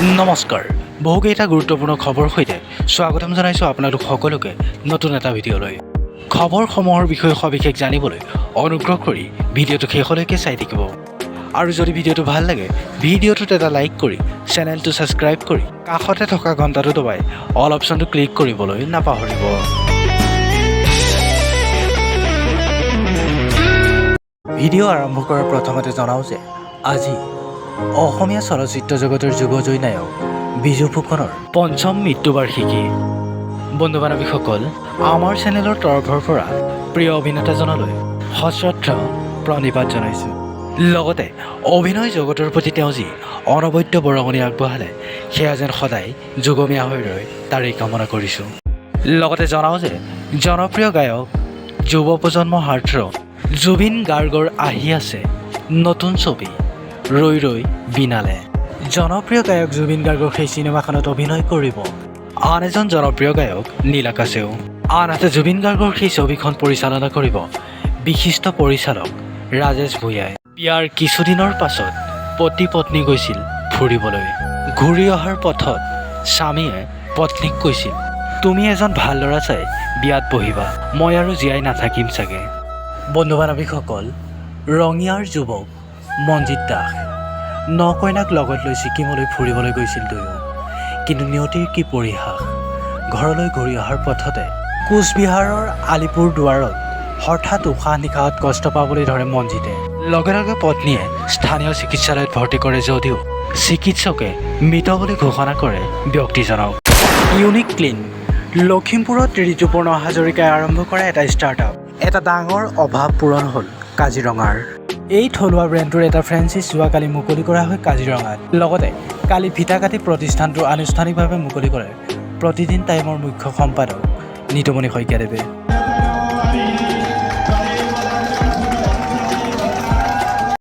নমস্কাৰ বহুকেইটা গুৰুত্বপূৰ্ণ খবৰ সৈতে স্বাগতম জনাইছোঁ আপোনালোক সকলোকে নতুন এটা ভিডিঅ'লৈ খবৰসমূহৰ বিষয়ে সবিশেষ জানিবলৈ অনুগ্ৰহ কৰি ভিডিঅ'টো শেষলৈকে চাই থাকিব আৰু যদি ভিডিঅ'টো ভাল লাগে ভিডিঅ'টোত এটা লাইক কৰি চেনেলটো ছাবস্ক্ৰাইব কৰি কাষতে থকা ঘণ্টাটো দবাই অল অপশ্যনটো ক্লিক কৰিবলৈ নাপাহৰিব। ভিডিঅ' আৰম্ভ কৰাৰ প্ৰথমতে জনাওঁ যে আজি অসমীয়া চলচ্চিত্ৰ জগতৰ যুগজয়ী নায়ক বিজু ফুকনৰ পঞ্চম মৃত্যুবাৰ্ষিকী। বন্ধু বান্ধৱীসকল, আমাৰ চেনেলৰ তৰফৰ পৰা প্ৰিয় অভিনেতাজনলৈ সশ্ৰদ্ধ প্ৰণিপাত জনাইছোঁ। লগতে অভিনয় জগতৰ প্ৰতি তেওঁ যি অনবদ্য বৰঙণি আগবঢ়ালে সেয়া যেন সদায় যুগমীয়া হৈ ৰয় তাৰেই কামনা কৰিছোঁ। লগতে জনাওঁ যে জনপ্ৰিয় গায়ক যুৱ প্ৰজন্মৰ হাৰ্টথ্ৰব জুবিন গাৰ্গৰ আহি আছে নতুন ছবি ৰৈ ৰৈ বিনালে। জনপ্ৰিয় গায়ক জুবিন গাৰ্গৰ সেই চিনেমাখনত অভিনয় কৰিব আন এজন জনপ্ৰিয় গায়ক নীল আকাশেও। আনহাতে জুবিন গাৰ্গৰ সেই ছবিখন পৰিচালনা কৰিব বিশিষ্ট পৰিচালক ৰাজেশ ভূঞাই। বিয়াৰ কিছুদিনৰ পাছত পতি পত্নী গৈছিল ফুৰিবলৈ। ঘূৰি অহাৰ পথত স্বামীয়ে পত্নীক কৈছিল, তুমি এজন ভাল ল'ৰা চাই বিয়াত বহিবা, মই আৰু জীয়াই নাথাকিম চাগে। বন্ধু বান্ধৱীসকল, ৰঙিয়াৰ যুৱক মনজিত দাস ন কইনাক লগত লৈ ছিকিমলৈ ফুৰিবলৈ গৈছিল দুয়ো, কিন্তু নিয়তিৰ কি পৰিহাস, ঘৰলৈ ঘূৰি অহাৰ পথতে কোচবিহাৰৰ আলিপুৰ দুৱাৰত হঠাৎ উশাহ নিশাহত কষ্ট পাবলৈ ধৰে মনজিতে। লগে লগে পত্নীয়ে স্থানীয় চিকিৎসালয়ত ভৰ্তি কৰে যদিও চিকিৎসকে মৃত বুলি ঘোষণা কৰে ব্যক্তিজনক। ইউনিক ক্লিন লখিমপুৰত ঋতুপৰ্ণ হাজৰিকাই আৰম্ভ কৰা এটা ষ্টাৰ্টআপ। এটা ডাঙৰ অভাৱ পূৰণ হ'ল কাজিৰঙাৰ। এই থলুৱা ব্ৰেণ্ডটোৰ এটা ফ্ৰেঞ্চাইজ যোৱাকালি মুকলি কৰা হয় কাজিৰঙাত। লগতে কালি ফিতা কাটি প্ৰতিষ্ঠানটো আনুষ্ঠানিকভাৱে মুকলি কৰে প্ৰতিদিন টাইমৰ মুখ্য সম্পাদক নিতুমণি শইকীয়াদেৱে।